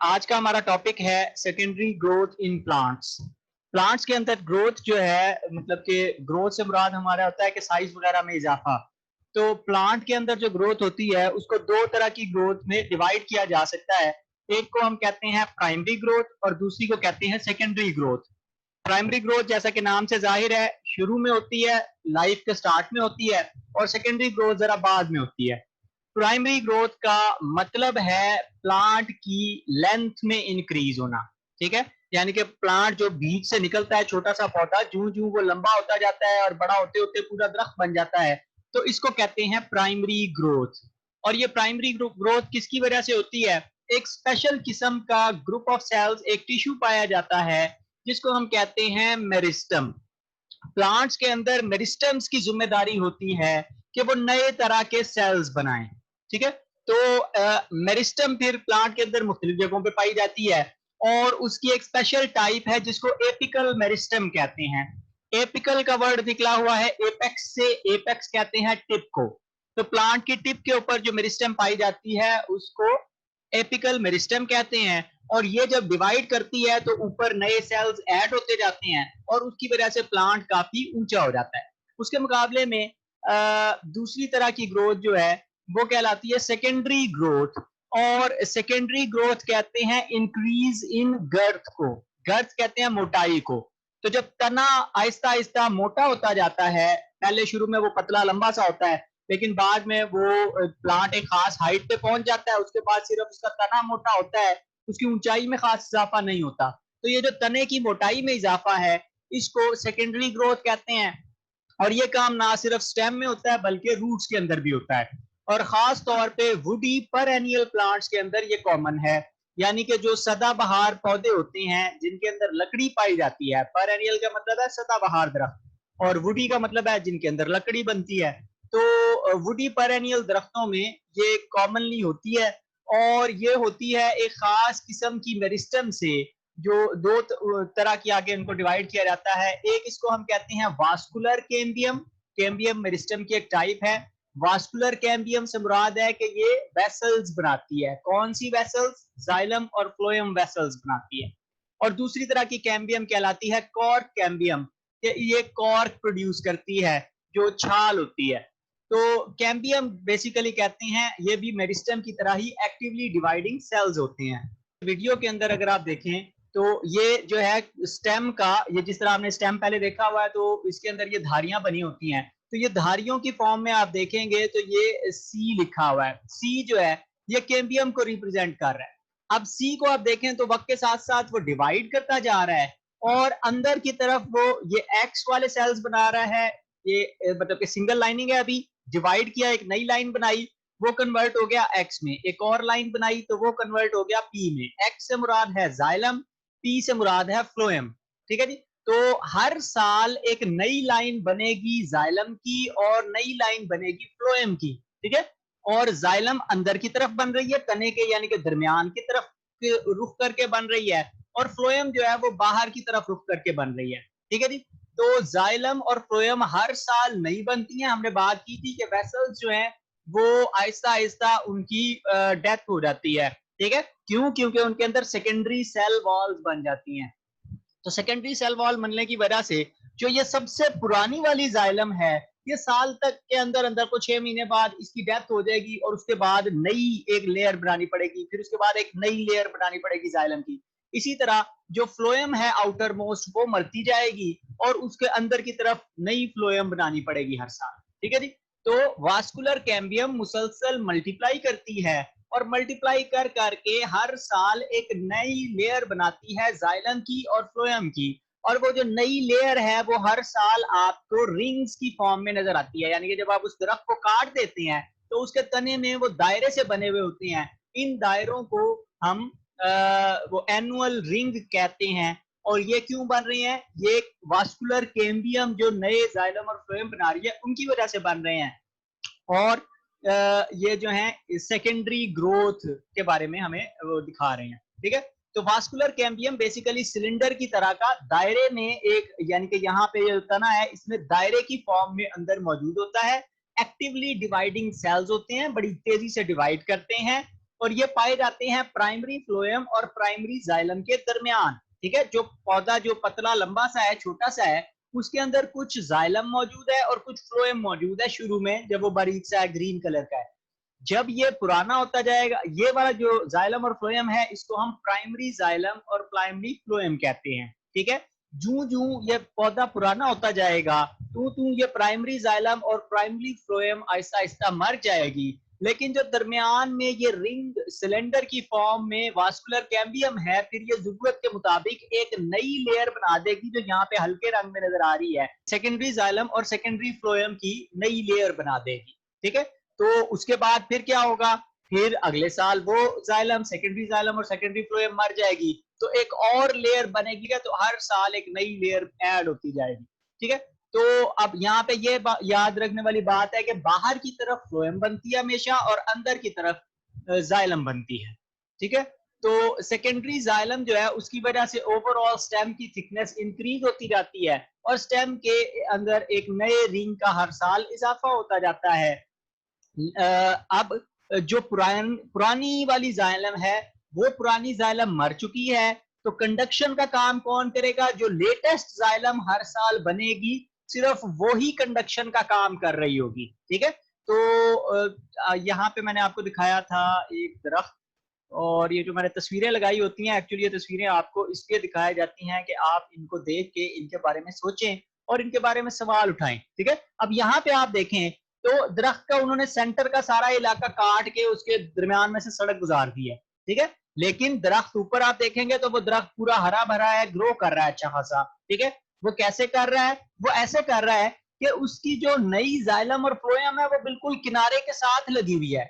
आज का हमारा टॉपिक है secondary growth in plants. Plants के अंदर ग्रोथ जो है मतलब कि ग्रोथ से मुराद हमारा होता है कि साइज वगैरह में इजाफा। तो प्लांट के अंदर जो ग्रोथ होती है उसको दो तरह की ग्रोथ में डिवाइड किया जा सकता है। एक को हम कहते हैं प्राइमरी ग्रोथ और दूसरी को कहते हैं सेकेंडरी ग्रोथ। प्राइमरी ग्रोथ जैसा कि नाम से जाहिर है शुरू में होती है, लाइफ के स्टार्ट में होती है, और सेकेंडरी ग्रोथ जरा बाद में होती है। प्राइमरी ग्रोथ का मतलब है प्लांट की लेंथ में इंक्रीज होना। ठीक है, यानी कि प्लांट जो बीज से निकलता है छोटा सा पौधा, जूं जूं वो लंबा होता जाता है और बड़ा होते होते पूरा दरख्त बन जाता है, तो इसको कहते हैं प्राइमरी ग्रोथ। और ये प्राइमरी ग्रोथ किसकी वजह से होती है? एक स्पेशल किस्म का ग्रुप ऑफ सेल्स, एक टिश्यू पाया जाता है जिसको हम कहते हैं मेरिस्टम। प्लांट्स के अंदर मेरिस्टम्स की जिम्मेदारी होती है कि वो नए तरह के सेल्स बनाएं। ठीक है, तो मेरिस्टम फिर प्लांट के अंदर मुख्तलिफ जगहों पे पाई जाती है और उसकी एक स्पेशल टाइप है जिसको एपिकल मेरिस्टम कहते हैं। एपिकल का वर्ड निकला हुआ है एपेक्स से, एपेक्स कहते हैं टिप को। तो प्लांट की टिप के ऊपर जो मेरिस्टम पाई जाती है उसको एपिकल मेरिस्टम कहते हैं। और ये जब डिवाइड करती है तो ऊपर नए सेल्स ऐड होते जाते हैं और उसकी वजह से प्लांट काफी ऊंचा हो जाता है। उसके मुकाबले में दूसरी तरह की ग्रोथ जो है वो कहलाती है सेकेंडरी ग्रोथ। और सेकेंडरी ग्रोथ कहते हैं इंक्रीज इन गर्थ को। गर्थ कहते हैं मोटाई को। तो जब तना आहिस्ता आहिस्ता मोटा होता जाता है, पहले शुरू में वो पतला लंबा सा होता है, लेकिन बाद में वो प्लांट एक खास हाइट पे पहुंच जाता है, उसके बाद सिर्फ उसका तना मोटा होता है, उसकी ऊंचाई में खास इजाफा नहीं होता। तो ये जो तने की मोटाई में इजाफा है इसको सेकेंडरी ग्रोथ कहते हैं। और ये काम ना सिर्फ स्टेम में होता है बल्कि रूट्स के अंदर भी होता है। और खास तौर पे वुडी पेरेनियल प्लांट्स के अंदर ये कॉमन है, यानी कि जो सदाबहार पौधे होते हैं जिनके अंदर लकड़ी पाई जाती है। पेरेनियल का मतलब है सदाबहार दरख्त और वुडी का मतलब है जिनके अंदर लकड़ी बनती है। तो वुडी पेरेनियल दरख्तों में ये कॉमनली होती है और ये होती है एक खास किस्म की मेरिस्टम से, जो दो तरह की आगे इनको डिवाइड किया जाता है। एक इसको हम कहते हैं वास्कुलर कैम्बियम। कैम्बियम मेरिस्टम की एक टाइप है। वास्कुलर कैम्बियम से मुराद है कि ये वेसल्स बनाती है। कौन सी वेसल्स? जाइलम और फ्लोएम वेसल्स बनाती है। और दूसरी तरह की कैम्बियम कहलाती है कॉर्क कैम्बियम, कि ये कॉर्क प्रोड्यूस करती है, जो छाल होती है। तो कैम्बियम बेसिकली कहते हैं ये भी मेरिस्टम की तरह ही एक्टिवली डिवाइडिंग सेल्स होते हैं। वीडियो के अंदर अगर आप देखें तो ये जो है स्टेम का, ये जिस तरह आपने स्टेम पहले देखा हुआ है तो इसके अंदर ये धारियां बनी होती हैं। तो ये धारियों की फॉर्म में आप देखेंगे तो ये सी लिखा हुआ है। सी जो है ये कैम्बियम को रिप्रेजेंट कर रहा है। अब सी को आप देखें तो वक्त के साथ साथ वो डिवाइड करता जा रहा है और अंदर की तरफ वो ये एक्स वाले सेल्स बना रहा है। ये मतलब कि सिंगल लाइनिंग है, अभी डिवाइड किया, एक नई लाइन बनाई, वो कन्वर्ट हो गया एक्स में। एक और लाइन बनाई तो वो कन्वर्ट हो गया पी में। एक्स से मुराद है जाइलम, पी से मुराद है फ्लोएम। ठीक है जी। तो हर साल एक नई लाइन बनेगी जाइलम की और नई लाइन बनेगी फ्लोएम की। ठीक है, और जाइलम अंदर की तरफ बन रही है तने के, यानी कि दरमियान की तरफ रुख करके बन रही है, और फ्लोएम जो है वो बाहर की तरफ रुख करके बन रही है। ठीक है जी। तो जाइलम और फ्लोएम हर साल नई बनती हैं। हमने बात की थी कि वेसल्स जो हैं वो आहिस्ता आहिस्ता उनकी डेथ हो जाती है। ठीक है, क्यों? क्योंकि उनके अंदर सेकेंडरी सेल वॉल्स बन जाती हैं। तो सेकेंडरी सेल वॉल बनने की वजह से जो ये सबसे पुरानी वाली जाइलम है, ये साल तक के अंदर अंदर को 6 महीने बाद इसकी डेथ हो जाएगी और उसके बाद नई एक लेयर बनानी पड़ेगी, फिर उसके बाद एक नई लेयर बनानी पड़ेगी जाइलम की। इसी तरह जो फ्लोएम है आउटर मोस्ट वो मरती जाएगी और उसके अंदर की तरफ नई फ्लोएम बनानी पड़ेगी हर साल। ठीक है जी। तो वास्कुलर कैम्बियम मुसलसल मल्टीप्लाई करती है और मल्टीप्लाई कर करके हर साल एक नई लेयर बनाती है जाइलम की और फ्लोएम की। और वो जो नई लेयर है वो हर साल आपको रिंग्स की फॉर्म में नजर आती है, यानी कि जब आप उस दरख्त को काट देते हैं तो उसके तने में वो दायरे से बने हुए होते हैं। इन दायरों को हम वो एनुअल रिंग कहते हैं। और ये क्यों बन रही हैं? ये वास्कुलर कैम्बियम जो नए जाइलम और फ्लोएम बना रही है उनकी वजह से बन रहे हैं। और ये जो है सेकेंडरी ग्रोथ के बारे में हमें वो दिखा रहे हैं। ठीक है, तो वास्कुलर कैम्बियम बेसिकली सिलेंडर की तरह का दायरे में एक, यानी कि यहाँ पे ये तना है इसमें दायरे की फॉर्म में अंदर मौजूद होता है। एक्टिवली डिवाइडिंग सेल्स होते हैं, बड़ी तेजी से डिवाइड करते हैं और ये पाए जाते हैं प्राइमरी फ्लोएम और प्राइमरी जाइलम के दरमियान। ठीक है, जो पौधा जो पतला लंबा सा है, छोटा सा है, उसके अंदर कुछ जाइलम मौजूद है और कुछ फ्लोएम मौजूद है शुरू में, जब वो बारीक सा है, ग्रीन कलर का है। जब ये पुराना होता जाएगा, ये वाला जो जाइलम और फ्लोएम है, इसको हम प्राइमरी जाइलम और प्राइमरी फ्लोएम कहते हैं। ठीक है, जूं जूं ये पौधा पुराना होता जाएगा, तू तू ये प्राइमरी जाइलम और प्राइमरी फ्लोएम आहिस्ता आहिस्ता मर जाएगी। लेकिन जो दरमियान में ये रिंग सिलेंडर की फॉर्म में वास्कुलर कैम्बियम है, फिर ये जरूरत के मुताबिक एक नई लेयर बना देगी, जो यहाँ पे हल्के रंग में नजर आ रही है, सेकेंडरी जाइलम और सेकेंडरी फ्लोएम की नई लेयर बना देगी। ठीक है, तो उसके बाद फिर क्या होगा, फिर अगले साल वो जाइलम, सेकेंडरी जाइलम और सेकेंडरी फ्लोएम मर जाएगी, तो एक और लेयर बनेगी, तो हर साल एक नई लेयर ऐड होती जाएगी। ठीक है, तो अब यहाँ पे ये याद रखने वाली बात है कि बाहर की तरफ फ्लोएम बनती है हमेशा और अंदर की तरफ जाइलम बनती है। ठीक है, तो सेकेंडरी जाइलम जो है, उसकी वजह से ओवरऑल स्टेम की थिकनेस इंक्रीज होती जाती है और स्टेम के अंदर एक नए रिंग का हर साल इजाफा होता जाता है। अब जो पुरानी वाली जाइलम है, वो पुरानी जाइलम मर चुकी है, तो कंडक्शन का काम कौन करेगा? जो लेटेस्ट जाइलम हर साल बनेगी, सिर्फ वो ही कंडक्शन का काम कर रही होगी। ठीक है, तो यहाँ पे मैंने आपको दिखाया था एक दरख्त, और ये जो मैंने तस्वीरें लगाई होती हैं, एक्चुअली ये तस्वीरें आपको इसलिए दिखाई जाती हैं कि आप इनको देख के इनके बारे में सोचें और इनके बारे में सवाल उठाएं। ठीक है, अब यहाँ पे आप देखें तो दरख्त का उन्होंने सेंटर का सारा इलाका काट के उसके दरमियान में से सड़क गुजार दी है। ठीक है, लेकिन दरख्त ऊपर आप देखेंगे तो वो दरख्त पूरा हरा भरा है, ग्रो कर रहा है अच्छा खासा। ठीक है, वो कैसे कर रहा है? वो ऐसे कर रहा है कि उसकी जो नई जाइलम और फ्लोएम है, वो बिल्कुल किनारे के साथ लगी हुई है।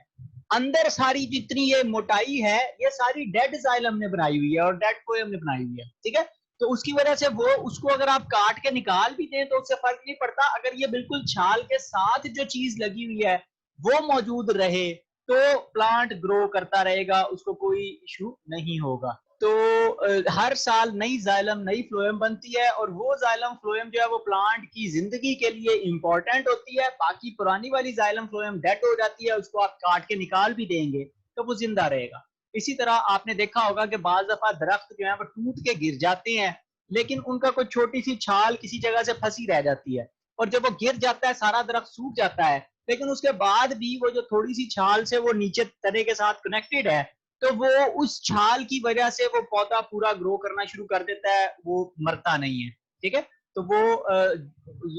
अंदर सारी जितनी ये मोटाई है, ये सारी डेड जाइलम ने बनाई हुई है और डेड फ्लोएम ने बनाई हुई है। ठीक है, तो उसकी वजह से वो, उसको अगर आप काट के निकाल भी दें तो उससे फर्क नहीं पड़ता, अगर ये बिल्कुल छाल के साथ जो चीज लगी हुई है वो मौजूद रहे, तो प्लांट ग्रो करता रहेगा, उसको कोई इशू नहीं होगा। तो हर साल नई जाइलम नई फ्लोएम बनती है, और वो जाइलम फ्लोएम जो है वो प्लांट की जिंदगी के लिए इंपॉर्टेंट होती है। बाकी पुरानी वाली जाइलम फ्लोएम डेड हो जाती है, उसको आप काट के निकाल भी देंगे तो वो जिंदा रहेगा। इसी तरह आपने देखा होगा कि बाज दफा दरख्त जो है वो टूट के गिर जाते हैं, लेकिन उनका कोई छोटी सी छाल किसी जगह से फंसी रह जाती है, और जब वो गिर जाता है सारा दरख्त सूख जाता है, लेकिन उसके बाद भी वो जो थोड़ी सी छाल से वो नीचे तने के साथ कनेक्टेड है, तो वो उस छाल की वजह से वो पौधा पूरा ग्रो करना शुरू कर देता है, वो मरता नहीं है। ठीक है, तो वो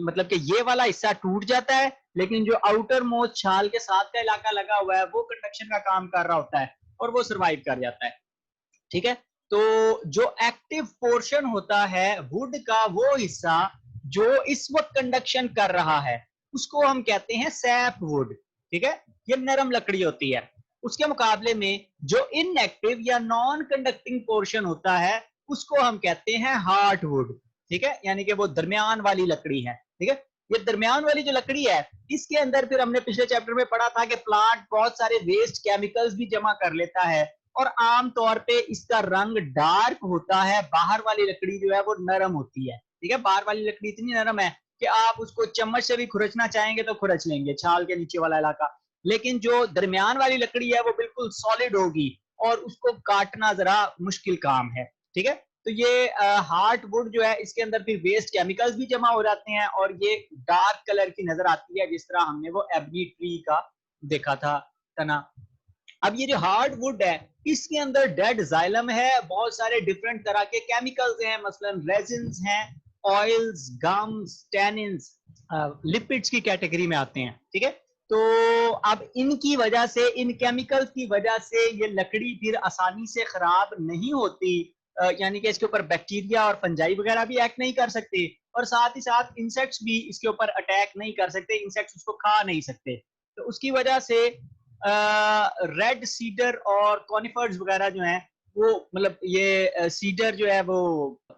मतलब कि ये वाला हिस्सा टूट जाता है, लेकिन जो आउटर मोस्ट छाल के साथ का इलाका लगा हुआ है वो कंडक्शन का काम कर रहा होता है और वो सरवाइव कर जाता है। ठीक है, तो जो एक्टिव पोर्शन होता है वुड का, वो हिस्सा जो इस वक्त कंडक्शन कर रहा है, उसको हम कहते हैं सैप वुड। ठीक है, ये नरम लकड़ी होती है। उसके मुकाबले में जो इनएक्टिव या नॉन कंडक्टिंग पोर्शन होता है, उसको हम कहते हैं हार्ड वुड। ठीक है, यानी कि वो दरमियान वाली लकड़ी है। ठीक है, ये दरमियान वाली जो लकड़ी है, इसके अंदर फिर हमने पिछले चैप्टर में पढ़ा था कि प्लांट बहुत सारे वेस्ट केमिकल्स भी जमा कर लेता है, और आम तौर पे इसका रंग डार्क होता है। बाहर वाली लकड़ी जो है वो नरम होती है। ठीक है, बाहर वाली लकड़ी इतनी नरम है कि आप उसको चम्मच से भी खुरचना चाहेंगे तो खुरच लेंगे, छाल के नीचे वाला इलाका। लेकिन जो दरमियान वाली लकड़ी है वो बिल्कुल सॉलिड होगी और उसको काटना जरा मुश्किल काम है। ठीक है, तो ये हार्ड वुड जो है, इसके अंदर फिर वेस्ट केमिकल्स भी जमा हो जाते हैं और ये डार्क कलर की नजर आती है, जिस तरह हमने वो एबनी ट्री का देखा था तना। अब ये जो हार्ड वुड है, इसके अंदर डेड जाइलम है, बहुत सारे डिफरेंट तरह के केमिकल्स हैं, मसलन रेजिन्स हैं, ऑयल्स, गम्स, टैनिन्स, लिपिड्स की कैटेगरी में आते हैं। ठीक है, तो अब इनकी वजह से, इन केमिकल्स की वजह से ये लकड़ी फिर आसानी से खराब नहीं होती, यानी कि इसके ऊपर बैक्टीरिया और फंजाई वगैरह भी एक्ट नहीं कर सकते, और साथ ही साथ इंसेक्ट्स भी इसके ऊपर अटैक नहीं कर सकते, इंसेक्ट्स उसको खा नहीं सकते। तो उसकी वजह से रेड सीडर और कॉनिफर्स वगैरह जो हैं, वो मतलब ये सीडर जो है वो,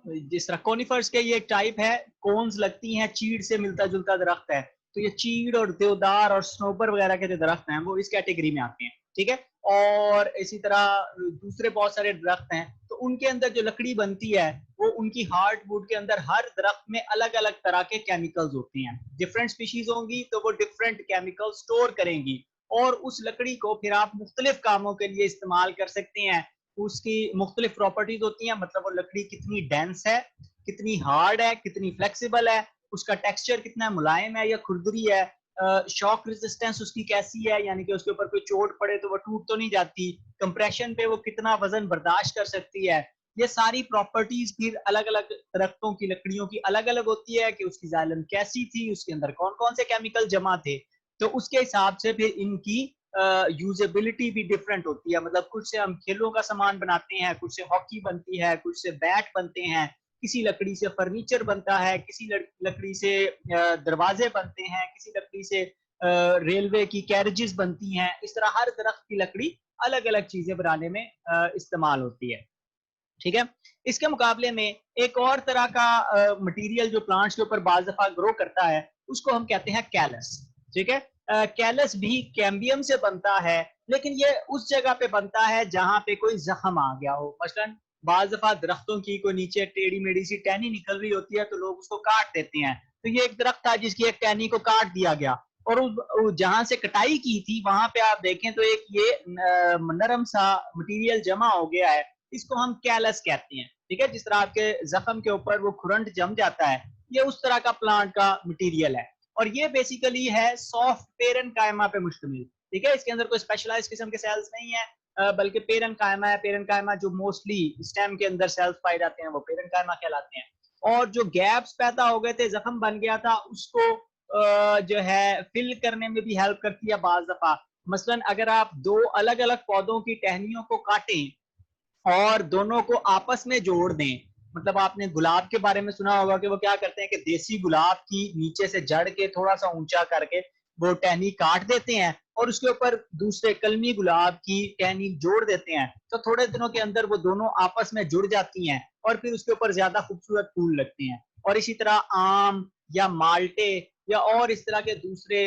जिस तरह कॉनिफर्स के ये एक टाइप है, कोन्स लगती हैं, चीड़ से मिलता जुलता दरख्त है, तो ये चीड़ और देवदार और स्नोबर वगैरह के जो दरख्त हैं वो इस कैटेगरी में आते हैं। ठीक है, और इसी तरह दूसरे बहुत सारे दरख्त हैं, तो उनके अंदर जो लकड़ी बनती है, वो उनकी हार्ड वुड के अंदर हर दरख्त में अलग अलग तरह के केमिकल्स होते हैं। डिफरेंट स्पीशीज होंगी तो वो डिफरेंट केमिकल स्टोर करेंगी, और उस लकड़ी को फिर आप मुख्तलिफ कामों के लिए इस्तेमाल कर सकते हैं। उसकी मुख्तलिफ प्रॉपर्टीज होती हैं, मतलब वो लकड़ी कितनी डेंस है, कितनी हार्ड है, कितनी फ्लेक्सिबल है, उसका टेक्सचर कितना मुलायम है या खुरदरी है, शॉक रेजिस्टेंस उसकी कैसी है, यानी कि उसके ऊपर कोई चोट पड़े तो वो टूट तो नहीं जाती, कंप्रेशन पे वो कितना वजन बर्दाश्त कर सकती है। ये सारी प्रॉपर्टीज फिर अलग अलग दरख्तों की लकड़ियों की अलग अलग होती है कि उसकी जालन कैसी थी, उसके अंदर कौन कौन से केमिकल जमा थे। तो उसके हिसाब से फिर इनकी यूजेबिलिटी भी डिफरेंट होती है। मतलब कुछ से हम खेलों का सामान बनाते हैं, कुछ से हॉकी बनती है, कुछ से बैट बनते हैं, किसी लकड़ी से फर्नीचर बनता है, किसी लकड़ी से दरवाजे बनते हैं, किसी लकड़ी से रेलवे की कैरेजेस बनती हैं। इस तरह हर दरख्त की लकड़ी अलग अलग चीजें बनाने में इस्तेमाल होती है। ठीक है। इसके मुकाबले में एक और तरह का मटेरियल जो प्लांट्स के ऊपर बाज दफा ग्रो करता है उसको हम कहते हैं कैलस। ठीक है। कैलस भी कैम्बियम से बनता है, लेकिन ये उस जगह पे बनता है जहां पे कोई जख्म आ गया हो। मसलन बाज दफा दरख्तों की कोई नीचे टेढ़ी मेढ़ी सी टहनी निकल रही होती है तो लोग उसको काट देते हैं। तो ये एक दरख्त था जिसकी एक टहनी को काट दिया गया, और जहां से कटाई की थी वहां पे आप देखें तो एक ये नरम सा मटेरियल जमा हो गया है, इसको हम कैलस कहते हैं। ठीक है। जिस तरह आपके जख्म के ऊपर वो खुरंट जम जाता है, ये उस तरह का प्लांट का मटेरियल है। और ये बेसिकली है सॉफ्ट पेरन कायमा पे मुश्तमिल। ठीक है। इसके अंदर कोई स्पेशलाइज किस्म के सेल्स नहीं है, बल्कि पेरन कायमा है। पेरन कायमा जो मोस्टली स्टेम के अंदर सेल्स पाए जाते हैं वो पेरन कायमा कहलाते हैं। और जो गैप्स पैदा हो गए थे, जख्म बन गया था, उसको जो है फिल करने में भी हेल्प करती है बाज दफा। मसलन अगर आप दो अलग अलग पौधों की टहनियों को काटें और दोनों को आपस में जोड़ दें, मतलब आपने गुलाब के बारे में सुना होगा कि वो क्या करते हैं कि देसी गुलाब की नीचे से जड़ के थोड़ा सा ऊंचा करके वो टहनी काट देते हैं और उसके ऊपर दूसरे कलमी गुलाब की टहनी जोड़ देते हैं, तो थोड़े दिनों के अंदर वो दोनों आपस में जुड़ जाती हैं और फिर उसके ऊपर ज्यादा खूबसूरत फूल लगते हैं। और इसी तरह आम या माल्टे या और इस तरह के दूसरे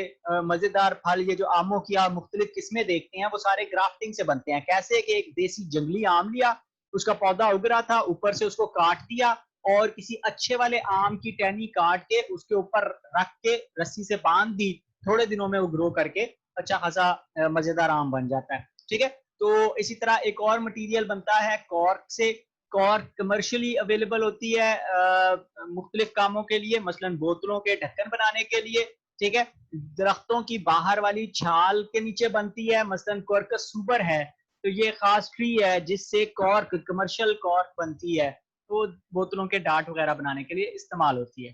मजेदार फल, ये जो आमों की आप मुख्तलिफ किस्में देखते हैं, वो सारे ग्राफ्टिंग से बनते हैं। कैसे कि एक देसी जंगली आम लिया, उसका पौधा उग रहा था, ऊपर से उसको काट दिया और किसी अच्छे वाले आम की टहनी काट के उसके ऊपर रख के रस्सी से बांध दी, थोड़े दिनों में वो ग्रो करके अच्छा खासा मजेदार आम बन जाता है। ठीक है। तो इसी तरह एक और मटेरियल बनता है कॉर्क से। कॉर्क कमर्शियली अवेलेबल होती है मुख्तलिफ कामों के लिए, मसलन बोतलों के ढक्कन बनाने के लिए। ठीक है। दरख्तों की बाहर वाली छाल के नीचे बनती है, मसलन कॉर्कस सुपर है, तो ये खास ट्री है जिससे कॉर्क, कमर्शियल कॉर्क बनती है, तो बोतलों के डाट वगैरह बनाने के लिए इस्तेमाल होती है।